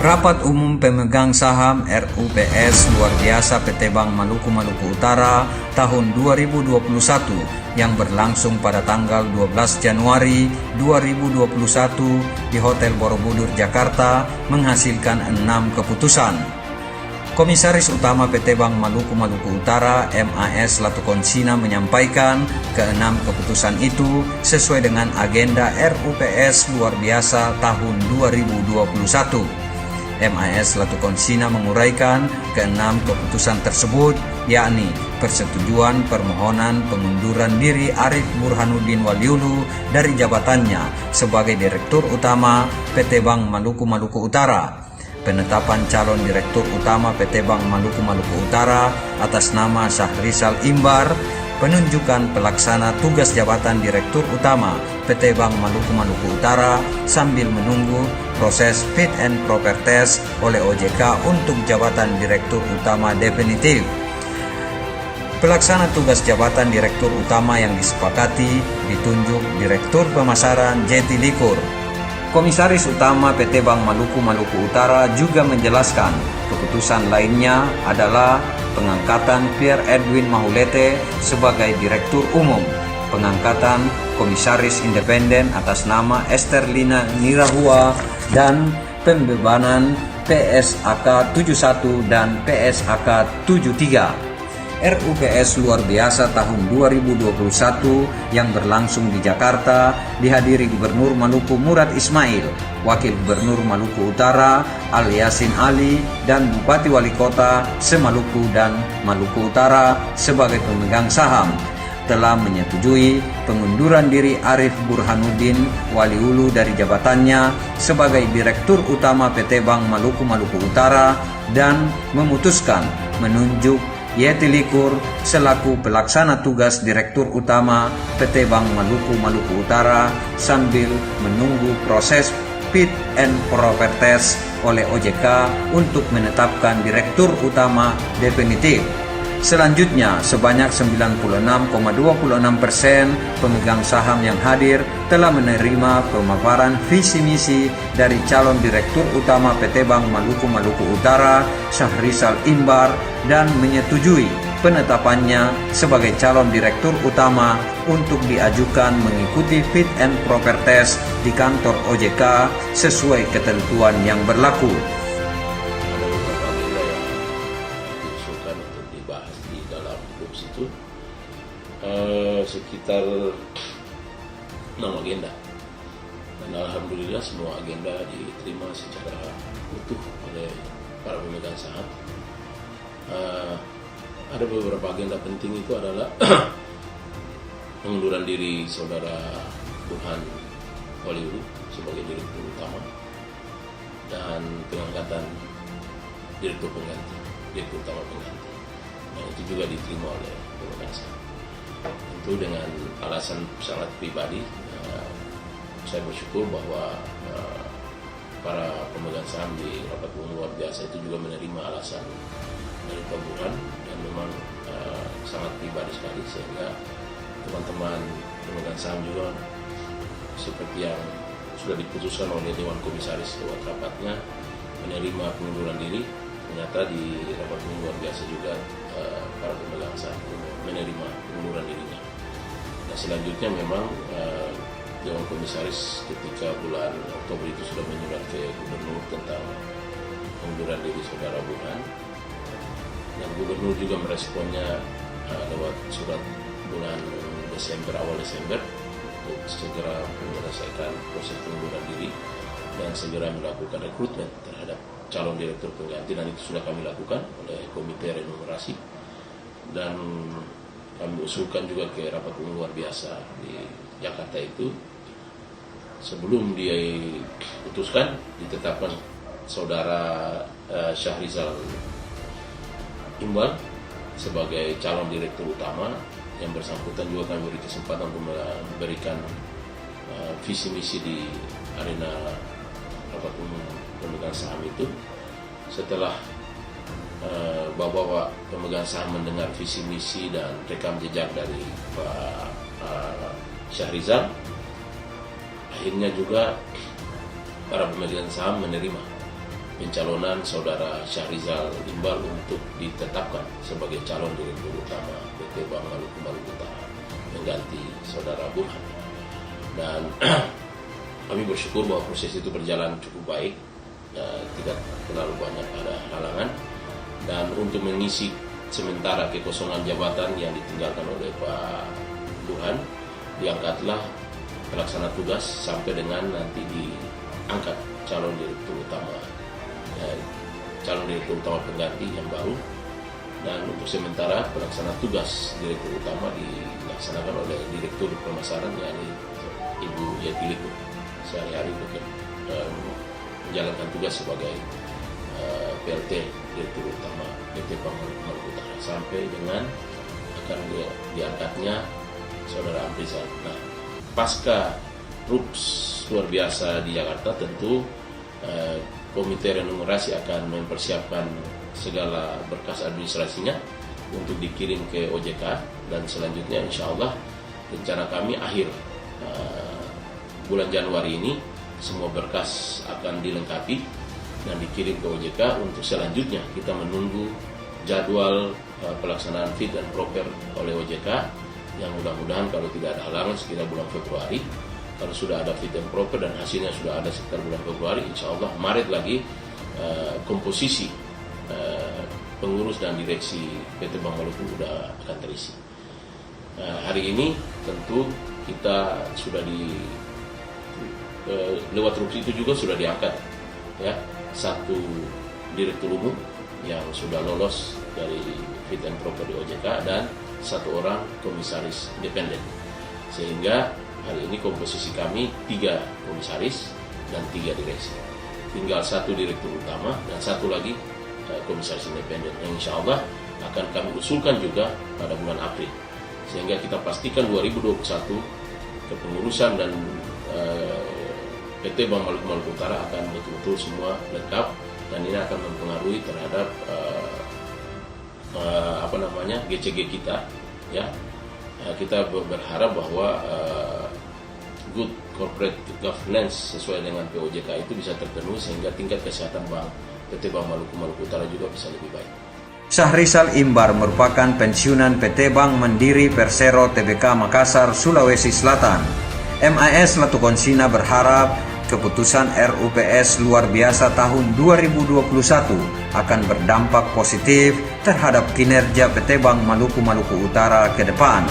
Rapat Umum Pemegang Saham RUPS Luar Biasa PT Bank Maluku Maluku Utara tahun 2021 yang berlangsung pada tanggal 12 Januari 2021 di Hotel Borobudur, Jakarta menghasilkan 6 keputusan. Komisaris Utama PT Bank Maluku Maluku Utara MAS Latukonsina menyampaikan ke-6 keputusan itu sesuai dengan agenda RUPS Luar Biasa tahun 2021. MAS Latukonsina menguraikan ke-6 keputusan tersebut, yakni persetujuan permohonan pengunduran diri Arif Burhanuddin Waliulu dari jabatannya sebagai Direktur Utama PT Bank Maluku Maluku Utara, penetapan calon Direktur Utama PT Bank Maluku Maluku Utara atas nama Syahrizal Imbar, penunjukan pelaksana tugas jabatan Direktur Utama PT Bank Maluku Maluku Utara sambil menunggu proses fit and proper test oleh OJK untuk jabatan Direktur Utama definitif. Pelaksana tugas jabatan Direktur Utama yang disepakati ditunjuk Direktur Pemasaran Jeti Likur. Komisaris Utama PT Bank Maluku Maluku Utara juga menjelaskan keputusan lainnya adalah pengangkatan Pierre Edwin Mahulete sebagai Direktur Umum, pengangkatan Komisaris Independen atas nama Esther Lina Nirahua, dan pembebanan PSAK 71 dan PSAK 73. RUPS Luar Biasa tahun 2021 yang berlangsung di Jakarta dihadiri Gubernur Maluku Murad Ismail, Wakil Gubernur Maluku Utara Al Yasin Ali, dan Bupati Wali Kota Semaluku dan Maluku Utara sebagai pemegang saham telah menyetujui pengunduran diri Arif Burhanuddin Waliulu dari jabatannya sebagai Direktur Utama PT Bank Maluku Maluku Utara dan memutuskan menunjuk Yeti Likur selaku pelaksana tugas Direktur Utama PT Bank Maluku Maluku Utara sambil menunggu proses fit and proper test oleh OJK untuk menetapkan Direktur Utama definitif. Selanjutnya, sebanyak 96,26% pemegang saham yang hadir telah menerima pemaparan visi misi dari calon Direktur Utama PT Bank Maluku Maluku Utara, Syahrizal Imbar, dan menyetujui penetapannya sebagai calon Direktur Utama untuk diajukan mengikuti fit and proper test di kantor OJK sesuai ketentuan yang berlaku. Sekitar 6 agenda, dan alhamdulillah semua agenda diterima secara utuh oleh para pemegang saham. Ada beberapa agenda penting, itu adalah pengunduran diri saudara Burhan Waliulu sebagai Direktur Utama dan pengangkatan Direktur Utama pengganti. Nah, itu juga diterima oleh pemegang saham. Tentu dengan alasan sangat pribadi, saya bersyukur bahwa para pemegang saham di rapat umum luar biasa itu juga menerima alasan dari Pak Burhan, dan memang sangat pribadi sekali, sehingga teman-teman pemegang saham juga seperti yang sudah diputuskan oleh Dewan Komisaris lewat rapatnya menerima pengunduran diri. Ternyata di rapat umum luar biasa juga para pemegang saham menerima pengunduran dirinya. Nah, selanjutnya memang Dewan Komisaris ketika bulan Oktober itu sudah menyurat ke Gubernur tentang pengunduran diri saudara Burhan, dan Gubernur juga meresponnya lewat surat bulan Desember, awal Desember, untuk segera menyelesaikan proses pengunduran diri dan segera melakukan rekrutmen terhadap calon direktur pengganti, dan itu sudah kami lakukan oleh Komite Renumerasi, dan kami usulkan juga ke rapat umum luar biasa di Jakarta itu sebelum dia putuskan ditetapkan saudara Syahrizal Imbar sebagai calon Direktur Utama. Yang bersangkutan juga kami beri kesempatan untuk memberikan visi misi di arena rapat umum pemegang saham itu. Setelah bapak-bapak pemegang saham mendengar visi misi dan rekam jejak dari Pak Syahrizal, akhirnya juga para pemegang saham menerima pencalonan Saudara Syahrizal Imbar untuk ditetapkan sebagai calon Direktur Utama PT Bank Maluku Utara mengganti Saudara Burhan. Dan kami bersyukur bahwa proses itu berjalan cukup baik, tidak terlalu banyak ada halangan. Dan untuk mengisi sementara kekosongan jabatan yang ditinggalkan oleh Pak Burhan, diangkatlah pelaksana tugas sampai dengan nanti diangkat calon direktur utama pengganti yang baru. Dan untuk sementara pelaksana tugas direktur utama dilaksanakan oleh direktur pemasaran, yakni Ibu Yeti Liku, sehari-hari menjalankan tugas sebagai PLT direktur utama PT Bank Maluku Utara sampai dengan akan diangkatnya Saudara Amrizal. Nah, pasca RUPS luar biasa di Jakarta, tentu Komite Renumerasi akan mempersiapkan segala berkas administrasinya untuk dikirim ke OJK, dan selanjutnya insya Allah rencana kami akhir bulan Januari ini semua berkas akan dilengkapi dan dikirim ke OJK. Untuk selanjutnya kita menunggu jadwal pelaksanaan fit and proper oleh OJK, yang mudah-mudahan kalau tidak ada halangan sekitar bulan Februari. Kalau sudah ada fit and proper dan hasilnya sudah ada sekitar bulan Februari, insya Allah Maret lagi komposisi pengurus dan direksi PT Bank Maluku sudah akan terisi. Hari ini tentu kita sudah lewat RUPS itu juga sudah diangkat ya satu direktur umum yang sudah lolos dari fit and proper di OJK dan satu orang komisaris independen, sehingga hari ini komposisi kami 3 komisaris dan 3 direksi. Tinggal 1 direktur utama dan 1 lagi komisaris independen yang insya Allah akan kami usulkan juga pada bulan April, sehingga kita pastikan 2021 kepengurusan dan PT Bank Maluku Utara akan betul-betul semua lengkap, dan ini akan mempengaruhi terhadap GCG kita ya. Kita berharap bahwa good corporate governance sesuai dengan POJK itu bisa terpenuhi, sehingga tingkat kesehatan Bank PT Bank Maluku Utara juga bisa lebih baik. Syahrizal Imbar merupakan pensiunan PT Bank Mandiri Persero Tbk Makassar, Sulawesi Selatan. MAS Latukonsina berharap keputusan RUPS luar biasa tahun 2021 akan berdampak positif terhadap kinerja PT Bank Maluku Utara ke depan.